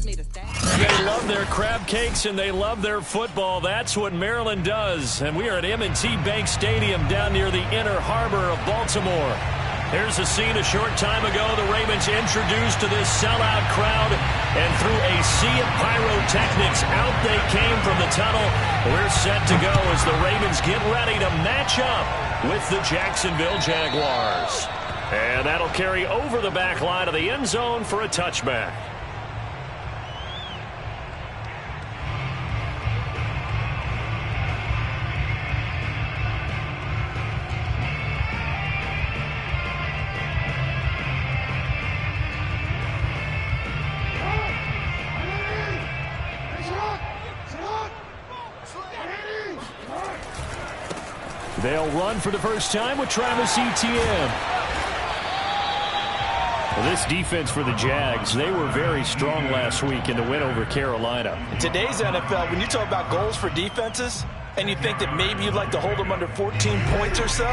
They love their crab cakes and they love their football. That's what Maryland does. And we are at M&T Bank Stadium down near the Inner Harbor of Baltimore. Here's a scene a short time ago. The Ravens introduced to this sellout crowd, and through a sea of pyrotechnics, out they came from the tunnel. We're set to go as the Ravens get ready to match up with the Jacksonville Jaguars. And that'll carry over the back line of the end zone for a touchback. They'll run for the first time with Travis Etienne. Well, this defense for the Jags, they were very strong last week in the win over Carolina. In today's NFL, when you talk about goals for defenses, and you think that maybe you'd like to hold them under 14 points or so,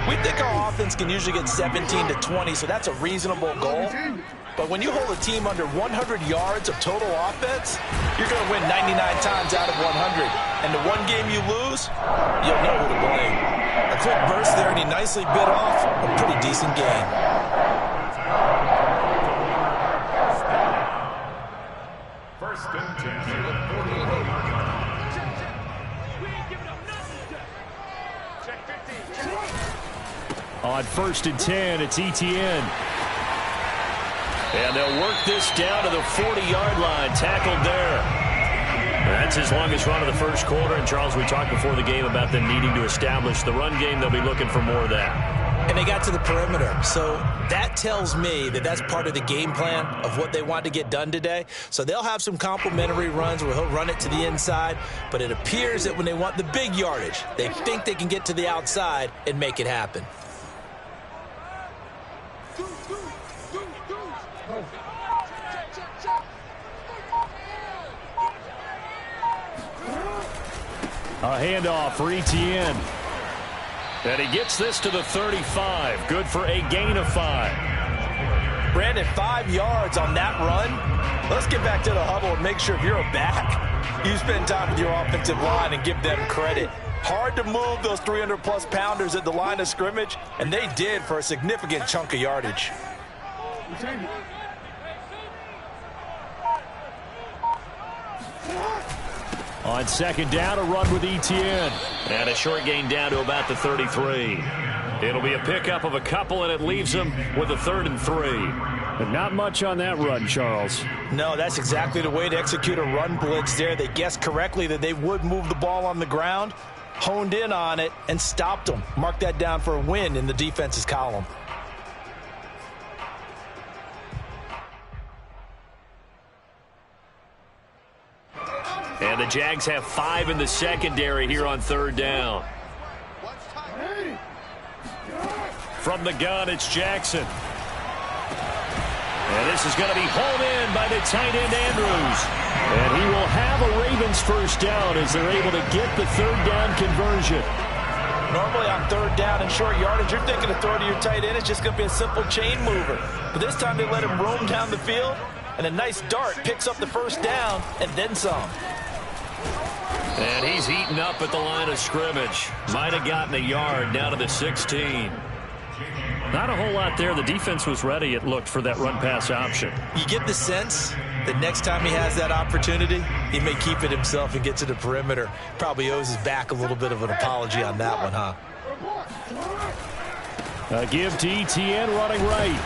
we think our offense can usually get 17 to 20, so that's a reasonable goal. But when you hold a team under 100 yards of total offense, you're going to win 99 times out of 100. And the one game you lose, you'll know who to blame. A quick burst there, and he nicely bit off a pretty decent game. First and 10. On first and 10, it's Etienne. And they'll work this down to the 40-yard line. Tackled there. That's his longest run of the first quarter. And, Charles, we talked before the game about them needing to establish the run game. They'll be looking for more of that. And they got to the perimeter. So that tells me that that's part of the game plan of what they want to get done today. So they'll have some complementary runs where he'll run it to the inside. But it appears that when they want the big yardage, they think they can get to the outside and make it happen. A handoff for Etienne. And he gets this to the 35. Good for a gain of 5. Brandon, 5 yards on that run. Let's get back to the huddle and make sure if you're a back, you spend time with your offensive line and give them credit. Hard to move those 300-plus pounders at the line of scrimmage, and they did for a significant chunk of yardage. On second down, a run with Etienne. And a short gain down to about the 33. It'll be a pickup of a couple, and it leaves them with a 3rd and 3. But not much on that run, Charles. No, that's exactly the way to execute a run blitz there. They guessed correctly that they would move the ball on the ground, honed in on it, and stopped them. Mark that down for a win in the defense's column. And the Jags have 5 in the secondary here on 3rd down. From the gun, it's Jackson. And this is going to be hauled in by the tight end, Andrews. And he will have a Ravens first down as they're able to get the 3rd down conversion. Normally on 3rd down and short yardage, you're thinking to throw to your tight end. It's just going to be a simple chain mover. But this time they let him roam down the field, and a nice dart picks up the first down and then some. And he's eaten up at the line of scrimmage. Might have gotten a yard down to the 16. Not a whole lot there. The defense was ready, it looked, for that run-pass option. You get the sense that next time he has that opportunity, he may keep it himself and get to the perimeter. Probably owes his back a little bit of an apology on that one, huh? A give to Etienne running right.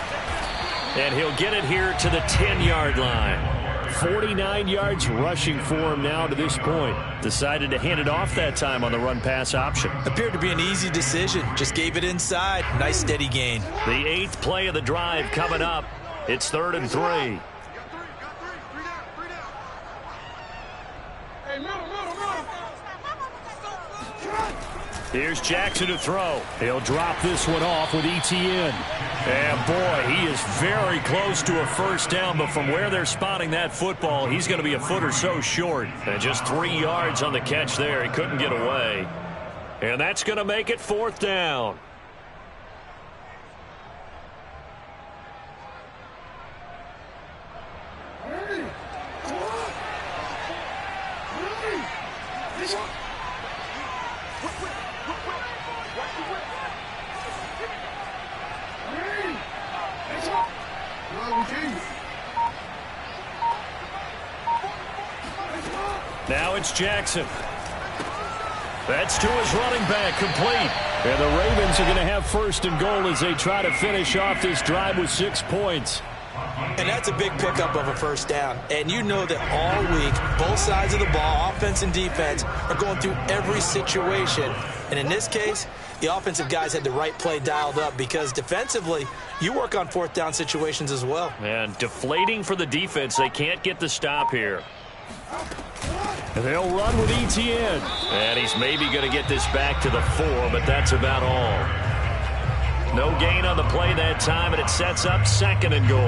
And he'll get it here to the 10-yard line. 49 yards rushing for him now to this point. Decided to hand it off that time on the run-pass option. Appeared to be an easy decision. Just gave it inside. Nice steady gain. The 8th play of the drive coming up. It's 3rd and 3. Here's Jackson to throw. He'll drop this one off with Etienne. And boy, he is very close to a first down, but from where they're spotting that football, he's going to be a foot or so short. And just 3 yards on the catch there. He couldn't get away. And that's going to make it 4th down. Now it's Jackson. That's to his running back, complete. And the Ravens are going to have first and goal as they try to finish off this drive with 6 points. And that's a big pickup of a first down. And you know that all week, both sides of the ball, offense and defense, are going through every situation. And in this case, the offensive guys had the right play dialed up because defensively, you work on fourth down situations as well. And deflating for the defense. They can't get the stop here. They'll run with Etienne. And he's maybe going to get this back to the 4, but that's about all. No gain on the play that time, and it sets up second and goal.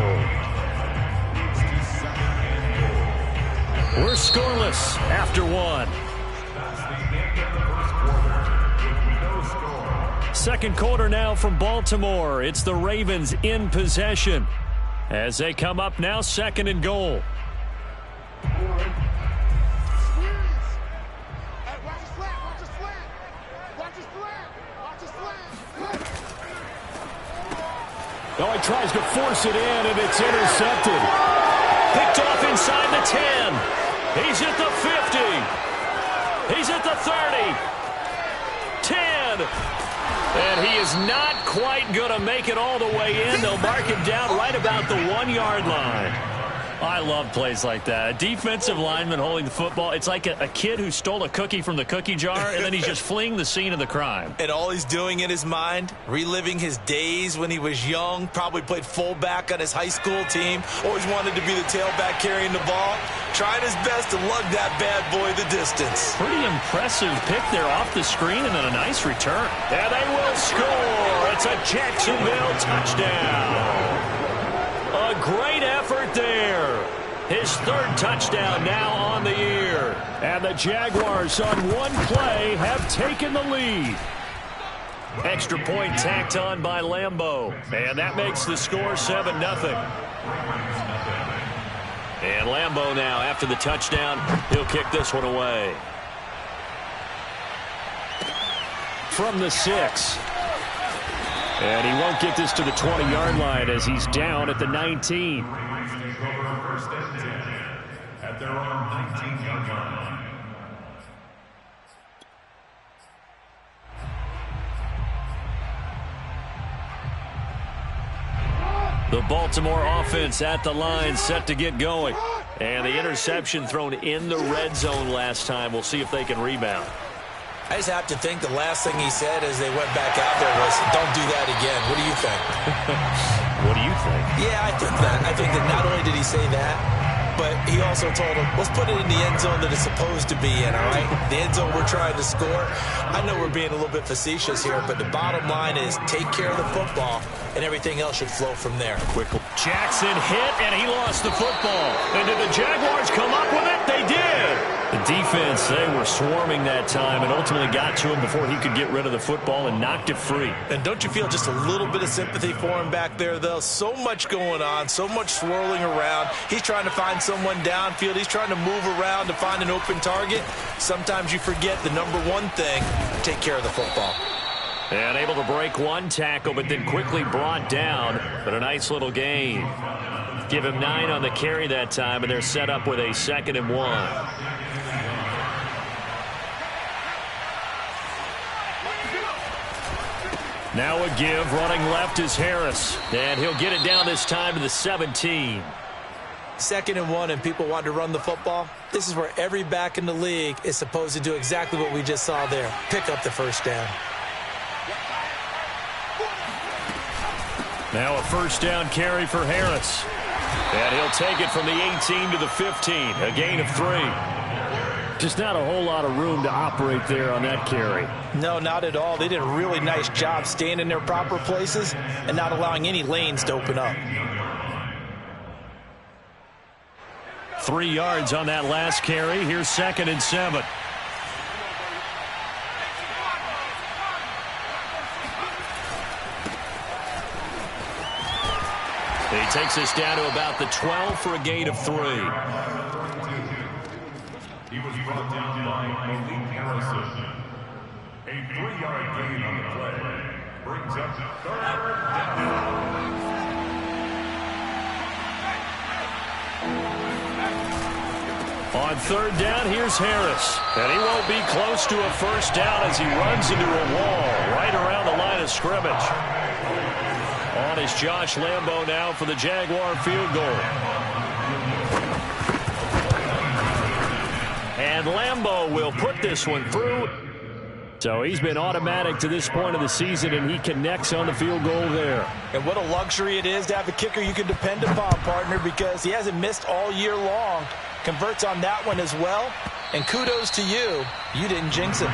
We're scoreless after 1. Second quarter now from Baltimore. It's the Ravens in possession as they come up now second and goal. Oh, he tries to force it in, and it's intercepted. Picked off inside the 10. He's at the 50. He's at the 30. 10. And he is not quite going to make it all the way in. They'll mark him down right about the 1-yard line. I love plays like that. A defensive lineman holding the football. It's like a kid who stole a cookie from the cookie jar, and then he's just fleeing the scene of the crime. And all he's doing in his mind, reliving his days when he was young, probably played fullback on his high school team, always wanted to be the tailback carrying the ball, trying his best to lug that bad boy the distance. Pretty impressive pick there off the screen, and then a nice return. And they will score. It's a Jacksonville touchdown. A great effort there. His 3rd touchdown now on the year. And the Jaguars on one play have taken the lead. Extra point tacked on by Lambeau. And that makes the score 7-0. And Lambeau now, after the touchdown, he'll kick this one away. From the 6. And he won't get this to the 20-yard line as he's down at the 19. First and 10 at their own 19-yard line. The Baltimore offense at the line, set to get going. And the interception thrown in the red zone last time. We'll see if they can rebound. I just have to think the last thing he said as they went back out there was, don't do that again. What do you think? What do you think? Yeah, I think that. I think that not only did he say that, but he also told him, let's put it in the end zone that it's supposed to be in, all right? The end zone we're trying to score. I know we're being a little bit facetious here, but the bottom line is take care of the football, and everything else should flow from there. Quickly. Jackson hit, and he lost the football. And did the Jaguars come up with it? They did. The defense, they were swarming that time and ultimately got to him before he could get rid of the football and knocked it free. And don't you feel just a little bit of sympathy for him back there, though? So much going on, so much swirling around. He's trying to find someone downfield. He's trying to move around to find an open target. Sometimes you forget the number one thing, take care of the football. And able to break one tackle, but then quickly brought down. But a nice little gain. Give him 9 on the carry that time, and they're set up with a 2nd and 1. Now a give, running left is Harris. And he'll get it down this time to the 17. 2nd and 1, and people want to run the football. This is where every back in the league is supposed to do exactly what we just saw there. Pick up the first down. Now a first down carry for Harris. And he'll take it from the 18 to the 15. A gain of 3. Just not a whole lot of room to operate there on that carry. No, not at all. They did a really nice job staying in their proper places and not allowing any lanes to open up. 3 yards on that last carry. Here's 2nd and 7. He takes us down to about the 12 for a gain of 3. He was brought down by Malik Harrison. A 3-yard gain on the play brings up 3rd down. On third down, here's Harris. And he won't be close to a first down as he runs into a wall right around the line of scrimmage. On is Josh Lambo now for the Jaguar field goal. And Lambo will put this one through. So he's been automatic to this point of the season, and he connects on the field goal there. And what a luxury it is to have a kicker you can depend upon, partner, because he hasn't missed all year long. Converts on that one as well. And kudos to you. You didn't jinx it.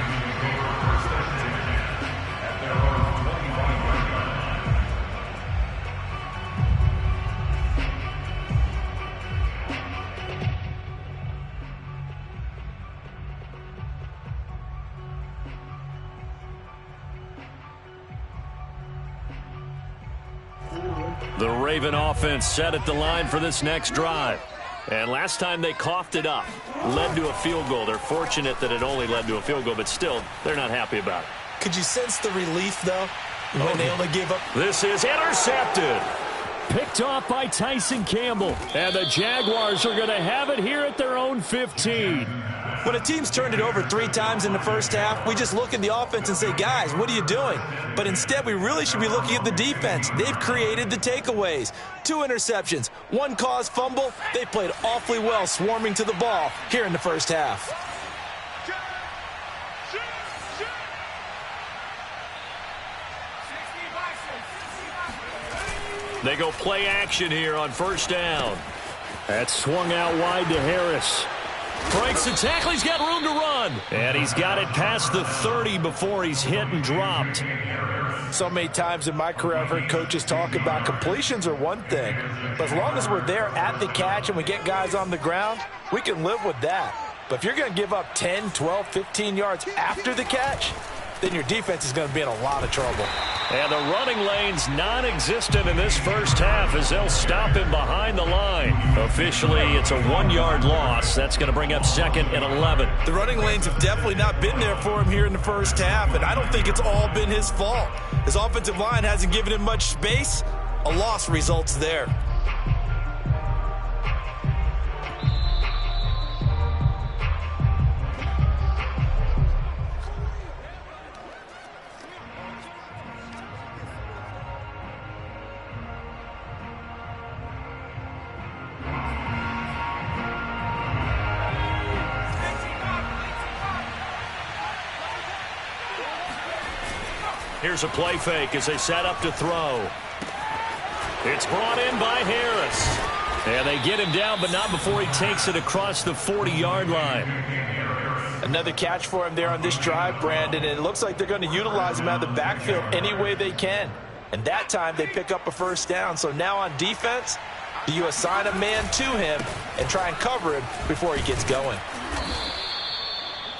The Raven offense set at the line for this next drive. And last time they coughed it up, led to a field goal. They're fortunate that it only led to a field goal, but still, they're not happy about it. Could you sense the relief, though, when they only gave up? This is intercepted. Picked off by Tyson Campbell. And the Jaguars are going to have it here at their own 15. When a team's turned it over 3 times in the first half, we just look at the offense and say, guys, what are you doing? But instead, we really should be looking at the defense. They've created the takeaways. 2 interceptions, 1 caused fumble. They played awfully well swarming to the ball here in the first half. They go play action here on first down. That swung out wide to Harris. Breaks the tackle. He's got room to run. And he's got it past the 30 before he's hit and dropped. So many times in my career, I've heard coaches talk about completions are one thing. But as long as we're there at the catch and we get guys on the ground, we can live with that. But if you're going to give up 10, 12, 15 yards after the catch, then your defense is going to be in a lot of trouble. And the running lane's non-existent in this first half as they'll stop him behind the line. Officially, it's a 1-yard loss. That's going to bring up 2nd and 11. The running lanes have definitely not been there for him here in the first half, and I don't think it's all been his fault. His offensive line hasn't given him much space. A loss results there. Here's a play fake as they set up to throw. It's brought in by Harris. And they get him down, but not before he takes it across the 40-yard line. Another catch for him there on this drive, Brandon, and it looks like they're going to utilize him out of the backfield any way they can. And that time they pick up a first down. So now on defense, do you assign a man to him and try and cover him before he gets going?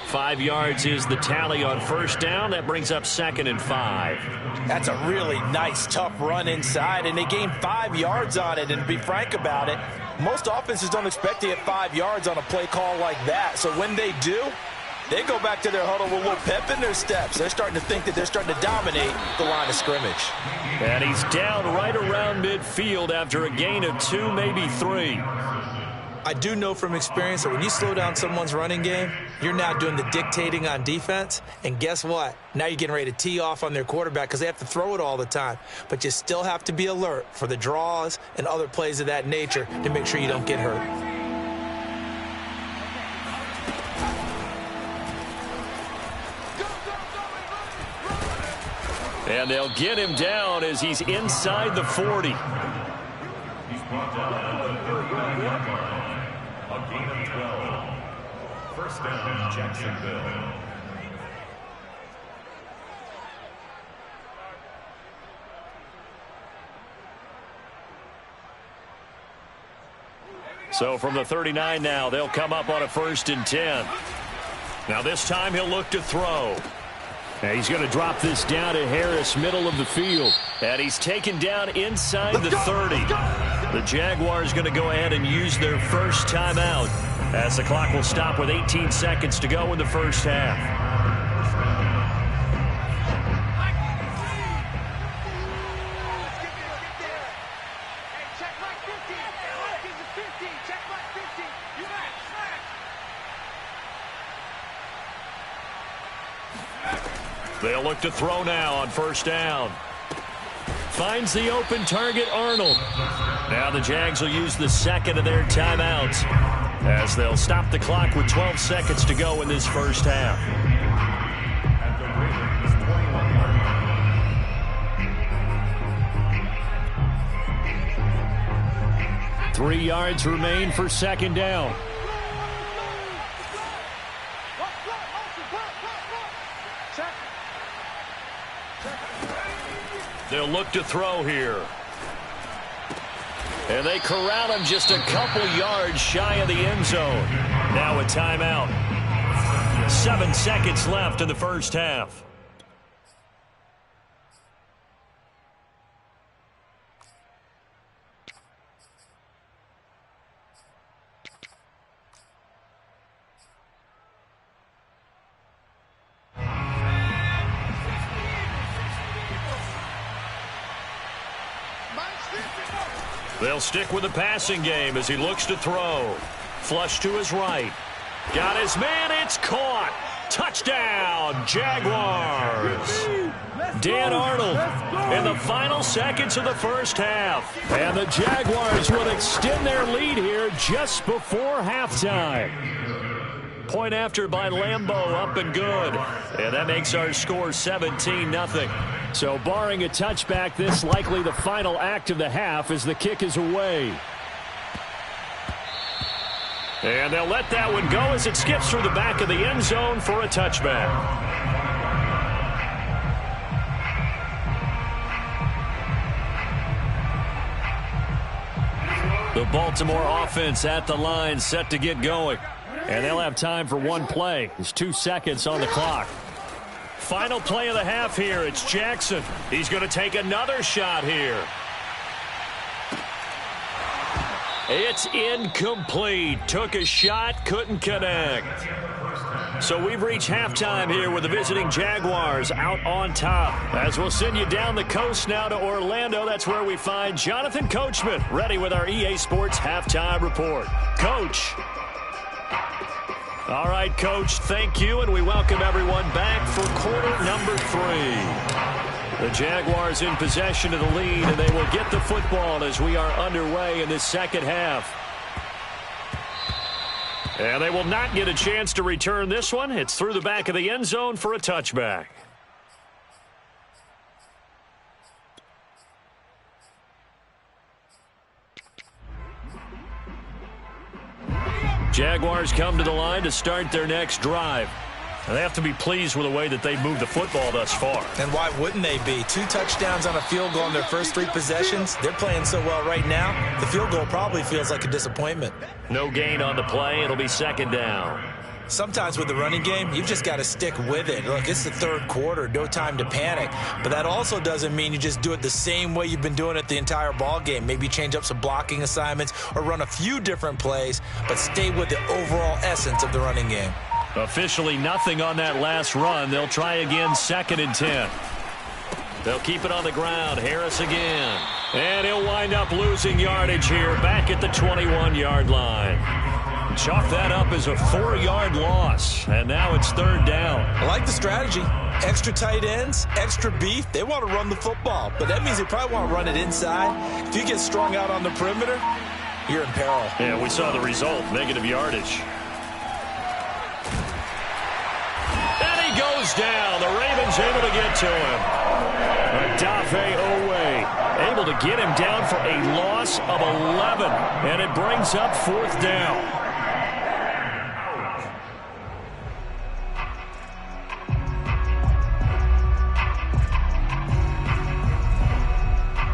5 yards is the tally on first down. That brings up 2nd and 5. That's a really nice, tough run inside, and they gained 5 yards on it. And to be frank about it, most offenses don't expect to get 5 yards on a play call like that. So when they do, they go back to their huddle with a little pep in their steps. They're starting to think that they're starting to dominate the line of scrimmage. And he's down right around midfield after a gain of 2, maybe 3. I do know from experience that when you slow down someone's running game, you're now doing the dictating on defense. And guess what? Now you're getting ready to tee off on their quarterback because they have to throw it all the time. But you still have to be alert for the draws and other plays of that nature to make sure you don't get hurt. And they'll get him down as he's inside the 40. He's brought down at the 39-yard line. A gain of 12. First down, Jacksonville. So from the 39 now, they'll come up on a 1st and 10. Now this time he'll look to throw. And he's going to drop this down to Harris, middle of the field. And he's taken down inside the 30. The Jaguars going to go ahead and use their first timeout as the clock will stop with 18 seconds to go in the first half. They'll look to throw now on first down. Finds the open target, Arnold. Now the Jags will use the second of their timeouts as they'll stop the clock with 12 seconds to go in this first half. 3 yards remain for second down. They'll look to throw here. And they corral him just a couple yards shy of the end zone. Now a timeout. 7 seconds left in the first half. They'll stick with the passing game as he looks to throw. Flush to his right. Got his man. It's caught. Touchdown, Jaguars. Dan Arnold in the final seconds of the first half. And the Jaguars will extend their lead here just before halftime. Point after by Lambeau, up and good. And that makes our score 17-0. So barring a touchback, this likely the final act of the half as the kick is away. And they'll let that one go as it skips through the back of the end zone for a touchback. The Baltimore offense at the line, set to get going. And they'll have time for one play. There's 2 seconds on the clock. Final play of the half here. It's Jackson. He's going to take another shot here. It's incomplete. Took a shot, couldn't connect. So we've reached halftime here with the visiting Jaguars out on top. As we'll send you down the coast now to Orlando. That's where we find Jonathan Coachman ready with our EA Sports halftime report. Coach. All right, Coach, thank you, and we welcome everyone back for quarter number 3. The Jaguars in possession of the lead, and they will get the football as we are underway in this second half. And they will not get a chance to return this one. It's through the back of the end zone for a touchback. Jaguars come to the line to start their next drive. And they have to be pleased with the way that they've moved the football thus far. And why wouldn't they be? 2 touchdowns on a field goal in their first 3 possessions. They're playing so well right now, the field goal probably feels like a disappointment. No gain on the play. It'll be second down. Sometimes with the running game, you've just got to stick with it. Look, it's the third quarter, no time to panic. But that also doesn't mean you just do it the same way you've been doing it the entire ball game. Maybe change up some blocking assignments or run a few different plays, but stay with the overall essence of the running game. Officially nothing on that last run. They'll try again, 2nd and 10. They'll keep it on the ground. Harris again. And he'll wind up losing yardage here back at the 21-yard line. Chalk that up as a 4-yard loss, and now it's 3rd down. I like the strategy. Extra tight ends, extra beef. They want to run the football, but that means they probably want to run it inside. If you get strung out on the perimeter, you're in peril. Yeah, we saw the result, negative yardage. And he goes down. The Ravens able to get to him. Odafe Oweh able to get him down for a loss of 11, and it brings up 4th down.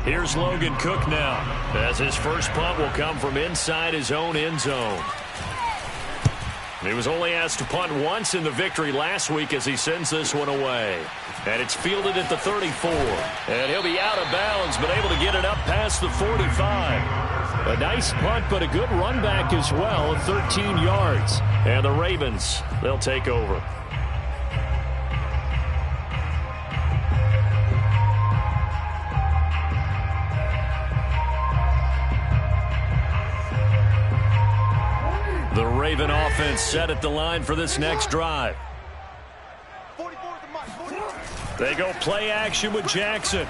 Here's Logan Cook now, as his first punt will come from inside his own end zone. He was only asked to punt once in the victory last week as he sends this one away. And it's fielded at the 34. And he'll be out of bounds, but able to get it up past the 45. A nice punt, but a good run back as well, 13 yards. And the Ravens, they'll take over. The Raven offense set at the line for this next drive. 44 to Mike. 44. They go play action with Jackson.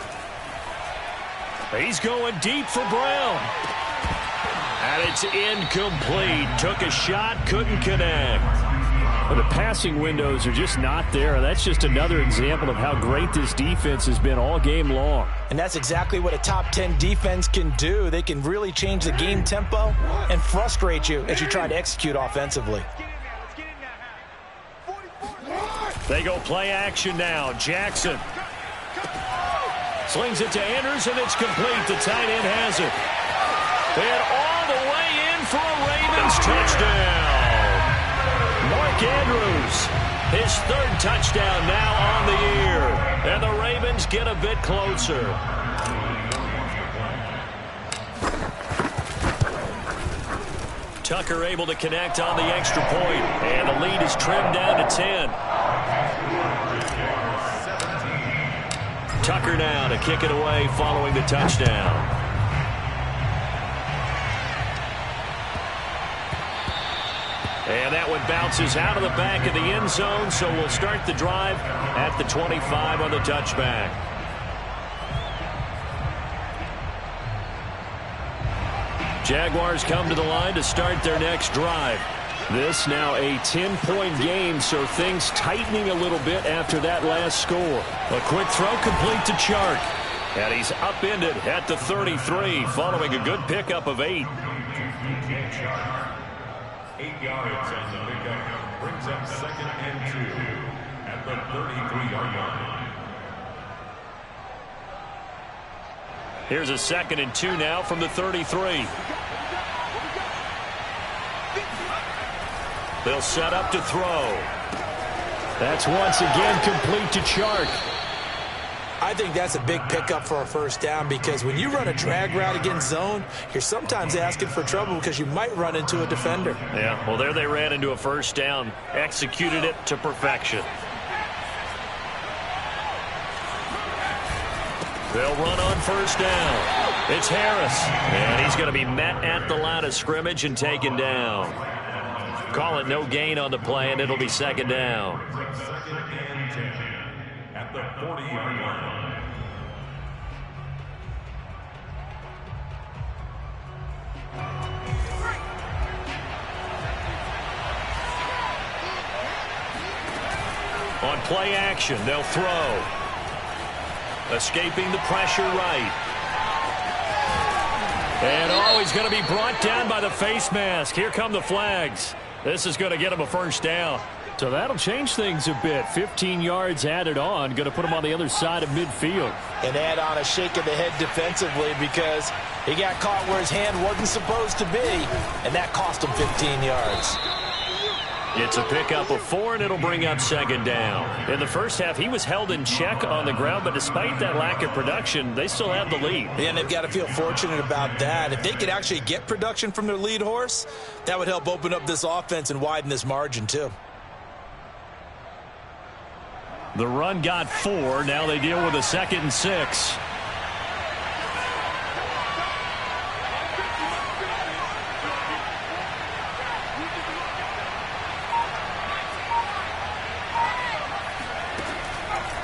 He's going deep for Brown. And it's incomplete. Took a shot, couldn't connect. Well, the passing windows are just not there. That's just another example of how great this defense has been all game long. And that's exactly what a top 10 defense can do. They can really change the game tempo and frustrate you as you try to execute offensively. They go play action now. Jackson slings it to Andrews, and it's complete. The tight end has it. And all the way in for a Ravens touchdown. Mark Andrews, his third touchdown now on the year. And the Ravens get a bit closer. Tucker able to connect on the extra point. And the lead is trimmed down to 10. Tucker now to kick it away following the touchdown. And that one bounces out of the back of the end zone, so we'll start the drive at the 25 on the touchback. Jaguars come to the line to start their next drive. This now a 10-point game, so things tightening a little bit after that last score. A quick throw complete to Chark. And he's upended at the 33 following a good pickup of 8. 8 yards on the pickup. Brings up 2nd and 2 at the 33-yard line. Here's a 2nd and 2 now from the 33. They'll set up to throw. That's once again complete to Chark. I think that's a big pickup for a first down because when you run a drag route against zone, you're sometimes asking for trouble because you might run into a defender. Yeah, well, there they ran into a first down. Executed it to perfection. They'll run on first down. It's Harris. And he's going to be met at the line of scrimmage and taken down. Call it no gain on the play, and it'll be 2nd down. 2nd and 10 at the 40-yard line. On play action, they'll throw. Escaping the pressure right. And he's going to be brought down by the face mask. Here come the flags. This is going to get him a first down. So that'll change things a bit. 15 yards added on. Going to put him on the other side of midfield. And add on a shake of the head defensively because he got caught where his hand wasn't supposed to be, and that cost him 15 yards. It's a pickup of 4, and it'll bring up 2nd down. In the first half, he was held in check on the ground, but despite that lack of production, they still have the lead. And they've got to feel fortunate about that. If they could actually get production from their lead horse, that would help open up this offense and widen this margin too. The run got 4. Now they deal with a 2nd and 6.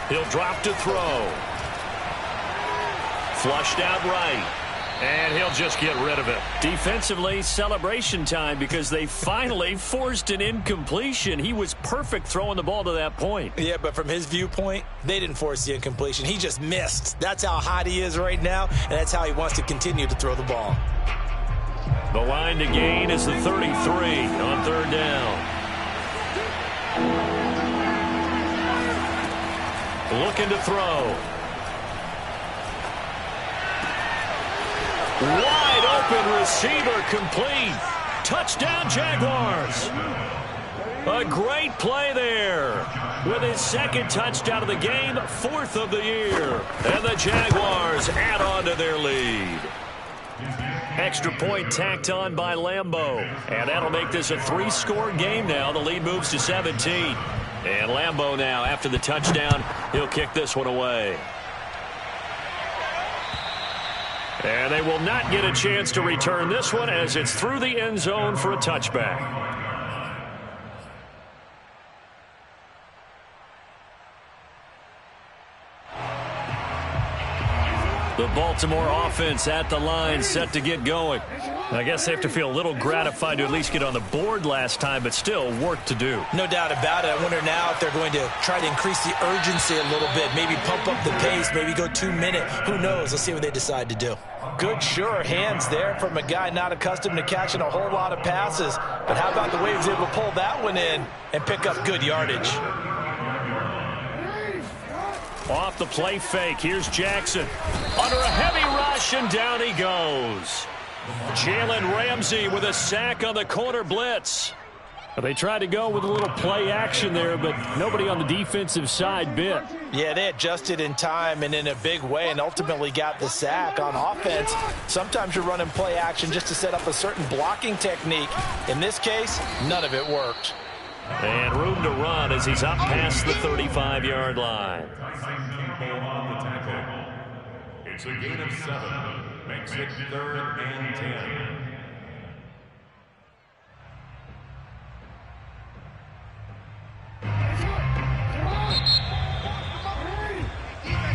He'll drop to throw. Flushed out right. And he'll just get rid of it. Defensively, celebration time because they finally forced an incompletion. He was perfect throwing the ball to that point. Yeah, but from his viewpoint, they didn't force the incompletion. He just missed. That's how hot he is right now, and that's how he wants to continue to throw the ball. The line to gain is the 33 on 3rd down. Looking to throw. Wide open receiver complete. Touchdown Jaguars. A great play there. With his 2nd touchdown of the game, 4th of the year. And the Jaguars add on to their lead. Extra point tacked on by Lambeau. And that'll make this a 3-score game now. The lead moves to 17. And Lambeau now, after the touchdown, he'll kick this one away. And they will not get a chance to return this one as it's through the end zone for a touchback. The Baltimore offense at the line, set to get going. I guess they have to feel a little gratified to at least get on the board last time, but still work to do. No doubt about it. I wonder now if they're going to try to increase the urgency a little bit, maybe pump up the pace, maybe go 2 minutes. Who knows? Let's see what they decide to do. Good, sure hands there from a guy not accustomed to catching a whole lot of passes. But how about the way he was able to pull that one in and pick up good yardage? Off the play fake, here's Jackson. Under a heavy rush, and down he goes. Jalen Ramsey with a sack on the corner blitz. They tried to go with a little play action there, but nobody on the defensive side bit. Yeah, they adjusted in time and in a big way and ultimately got the sack on offense. Sometimes you're running play action just to set up a certain blocking technique. In this case, none of it worked. And room to run as he's up past the 35-yard line. It's a gain of 7. Makes it 3rd and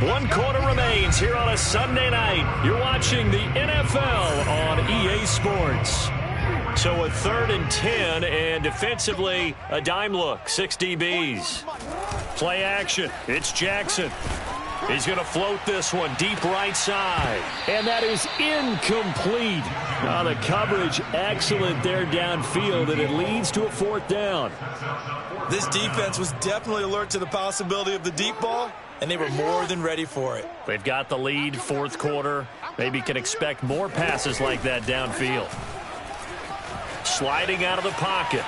10. One quarter remains here on a Sunday night. You're watching the NFL on EA Sports. So a 3rd and 10, and defensively a dime look. 6 DBs. Play action. It's Jackson. He's going to float this one deep right side. And that is incomplete. Now the coverage excellent there downfield, and it leads to a 4th down. This defense was definitely alert to the possibility of the deep ball, and they were more than ready for it. They've got the lead, 4th quarter. Maybe can expect more passes like that downfield. Sliding out of the pocket.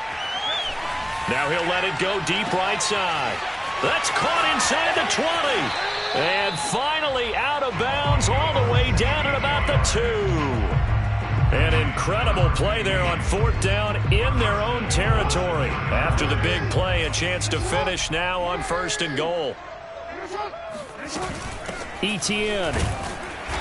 Now he'll let it go deep right side. That's caught inside the 20. And finally out of bounds all the way down at about the 2. An incredible play there on 4th down in their own territory. After the big play, a chance to finish now on 1st and goal. Etienne.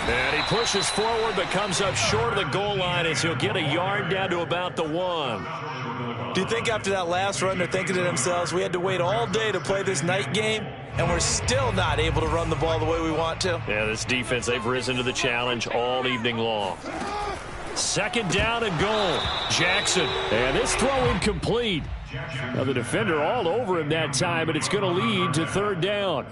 And he pushes forward but comes up short of the goal line as he'll get a yard down to about the 1. Do you think after that last run they're thinking to themselves, we had to wait all day to play this night game, and we're still not able to run the ball the way we want to? Yeah, this defense, they've risen to the challenge all evening long. 2nd down and goal. Jackson. And this throw incomplete. Now the defender all over him that time, and it's going to lead to 3rd down.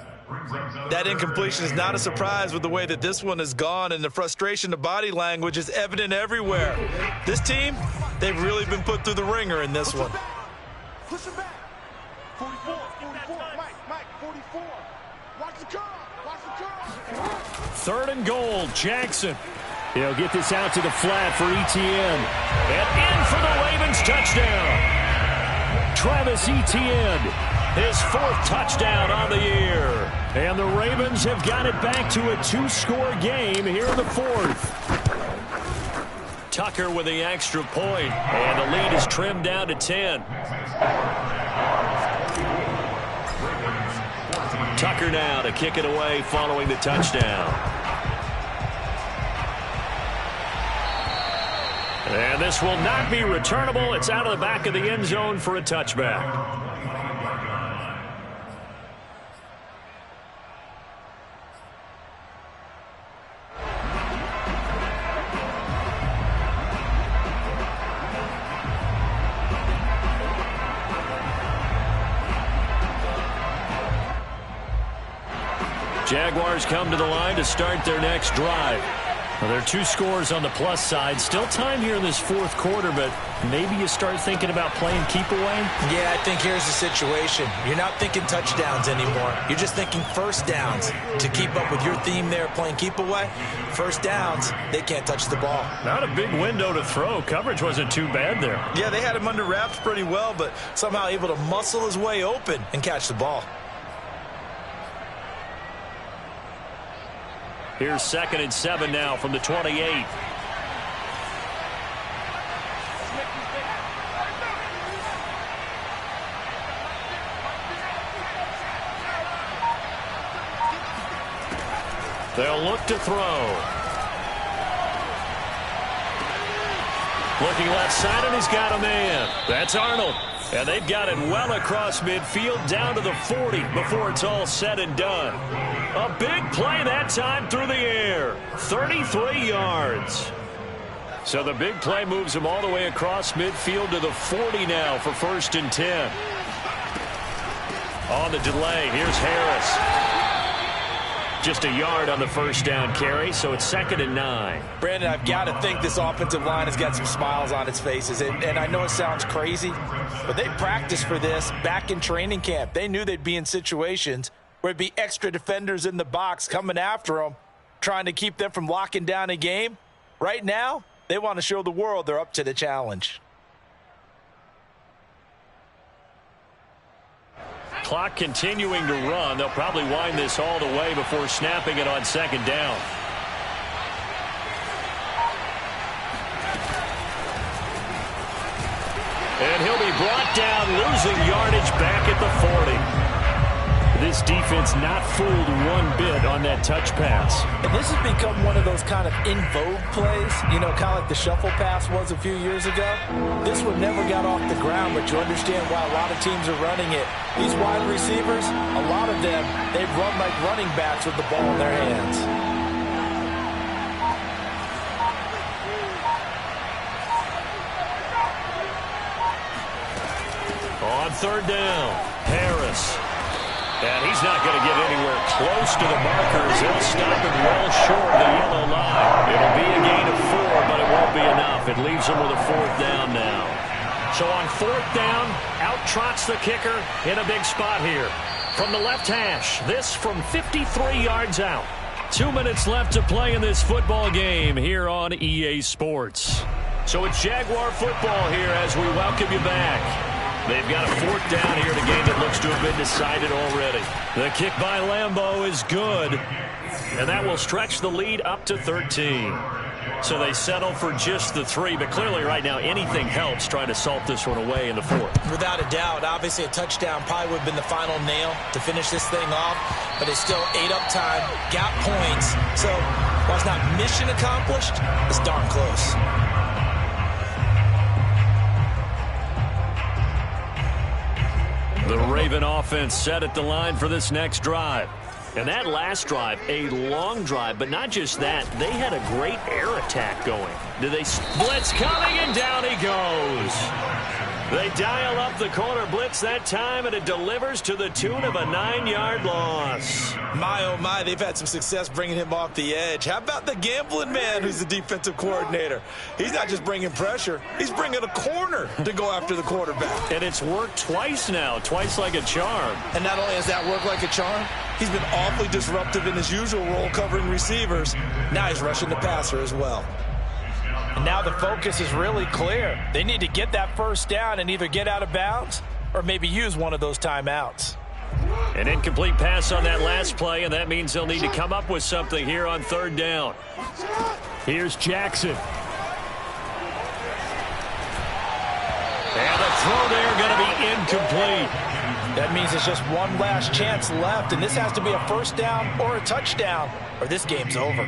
That incompletion is not a surprise with the way that this one has gone, and the frustration, the body language is evident everywhere. This team, they've really been put through the ringer in this one. Push him back. 44, Mike, 44. Watch the curve. 3rd and goal, Jackson. He'll get this out to the flat for Etienne. And in for the Ravens touchdown. Travis Etienne. His 4th touchdown on the year. And the Ravens have got it back to a 2-score game here in the 4th. Tucker with the extra point, and the lead is trimmed down to 10. Tucker now to kick it away following the touchdown. And this will not be returnable. It's out of the back of the end zone for a touchback. Jaguars come to the line to start their next drive. Well, there are 2 scores on the plus side. Still time here in this 4th quarter, but maybe you start thinking about playing keep away? Yeah, I think here's the situation. You're not thinking touchdowns anymore. You're just thinking 1st downs. To keep up with your theme there, playing keep away, 1st downs, they can't touch the ball. Not a big window to throw. Coverage wasn't too bad there. Yeah, they had him under wraps pretty well, but somehow able to muscle his way open and catch the ball. Here's 2nd and 7 now from the 28. They'll look to throw. Looking left side, and he's got a man. That's Arnold. And they've got it well across midfield down to the 40 before it's all said and done. A big play that time through the air. 33 yards. So the big play moves him all the way across midfield to the 40 now for 1st and 10. On the delay, here's Harris. Just a yard on the first down carry, so it's 2nd and 9. Brandon, I've got to think this offensive line has got some smiles on its faces. And I know it sounds crazy, but they practiced for this back in training camp. They knew they'd be in situations where it'd be extra defenders in the box coming after them, trying to keep them from locking down a game. Right now, they want to show the world they're up to the challenge. Clock continuing to run. They'll probably wind this all the way before snapping it on 2nd down. And he'll be brought down, losing yardage back at the 40. This defense not fooled one bit on that touch pass. And this has become one of those kind of in vogue plays, you know, kind of like the shuffle pass was a few years ago. This one never got off the ground, but you understand why a lot of teams are running it. These wide receivers, a lot of them, they run like running backs with the ball in their hands. On 3rd down, Harris. And he's not going to get anywhere close to the markers. He'll stop him well short of the yellow line. It'll be a gain of 4, but it won't be enough. It leaves him with a 4th down now. So on 4th down, out trots the kicker in a big spot here. From the left hash, this from 53 yards out. 2 minutes left to play in this football game here on EA Sports. So it's Jaguar football here as we welcome you back. They've got a 4th down here in a game that looks to have been decided already. The kick by Lambeau is good, and that will stretch the lead up to 13. So they settle for just the 3, but clearly right now anything helps trying to salt this one away in the 4th. Without a doubt, obviously a touchdown probably would have been the final nail to finish this thing off, but it's still 8 up time, got points. So while it's not mission accomplished, it's darn close. The Raven offense set at the line for this next drive. And that last drive, a long drive, but not just that. They had a great air attack going. Blitz coming, and down he goes. They dial up the corner blitz that time, and it delivers to the tune of a 9-yard loss. My, oh my, they've had some success bringing him off the edge. How about the gambling man who's the defensive coordinator? He's not just bringing pressure, he's bringing a corner to go after the quarterback. And it's worked twice now, twice like a charm. And not only has that worked like a charm, he's been awfully disruptive in his usual role covering receivers. Now he's rushing the passer as well. And now the focus is really clear. They need to get that 1st down and either get out of bounds or maybe use one of those timeouts. An incomplete pass on that last play, and that means they'll need to come up with something here on 3rd down. Here's Jackson. And the throw there going to be incomplete. That means it's just one last chance left, and this has to be a 1st down or a touchdown, or this game's over.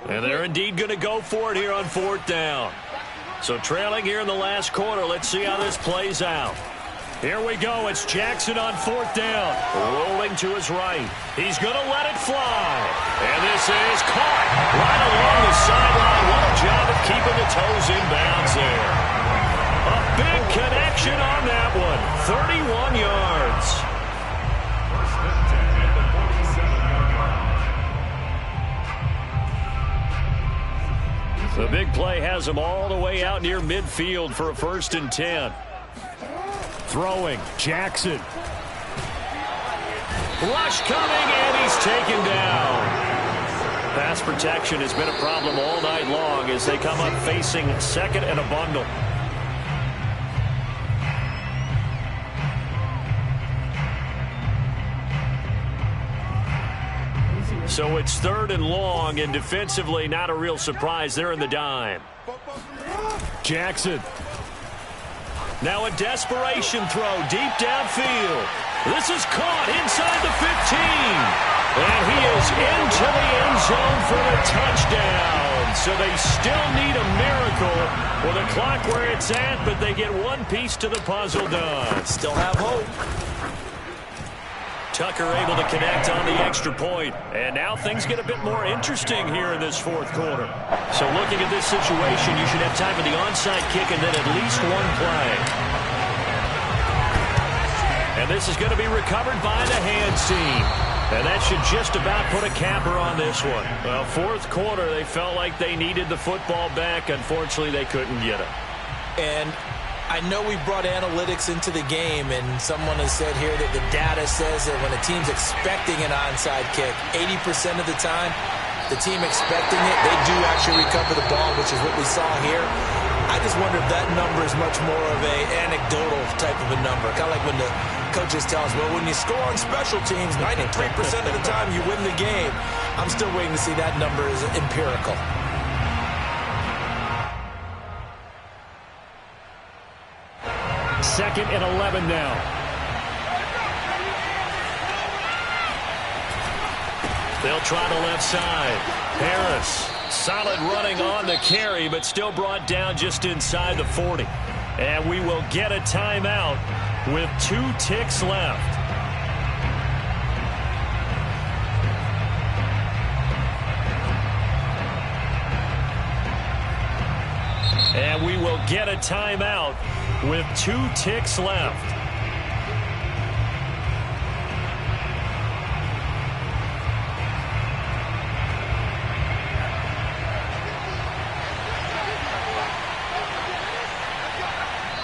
And they're indeed going to go for it here on 4th down. So trailing here in the last quarter, let's see how this plays out. Here we go. It's Jackson on 4th down. Rolling to his right. He's going to let it fly. And this is caught right along the sideline. What a job of keeping the toes in bounds there. A big connection on that one. 31 yards. The big play has him all the way out near midfield for a 1st and 10. Throwing, Jackson. Rush coming, and he's taken down. Pass protection has been a problem all night long as they come up facing 2nd and a bundle. So it's 3rd and long, and defensively not a real surprise. They're in the dime. Jackson. Now a desperation throw deep downfield. This is caught inside the 15. And he is into the end zone for the touchdown. So they still need a miracle with the clock where it's at, but they get one piece to the puzzle done. Still have hope. Tucker able to connect on the extra point. And now things get a bit more interesting here in this fourth quarter. So looking at this situation, you should have time for the onside kick and then at least one play. And this is going to be recovered by the hands team. And that should just about put a capper on this one. Well, fourth quarter, they felt like they needed the football back. Unfortunately, they couldn't get it. And I know we brought analytics into the game, and someone has said here that the data says that when a team's expecting an onside kick, 80% of the time, the team expecting it, they do actually recover the ball, which is what we saw here. I just wonder if that number is much more of a anecdotal type of a number. Kind of like when the coaches tell us, well, when you score on special teams, 93% of the time you win the game. I'm still waiting to see that number is empirical. Second and 11 now. They'll try the left side. Harris, solid running on the carry, but still brought down just inside the 40. And we will get a timeout with 2 ticks left. And we will get a timeout with 2 ticks left.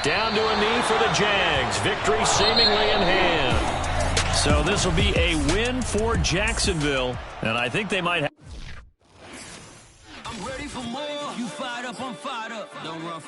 Down to a knee for the Jags. Victory seemingly in hand. So this will be a win for Jacksonville, and I think they might have. I'm ready for more. You fired up, I'm fired up. Don't run from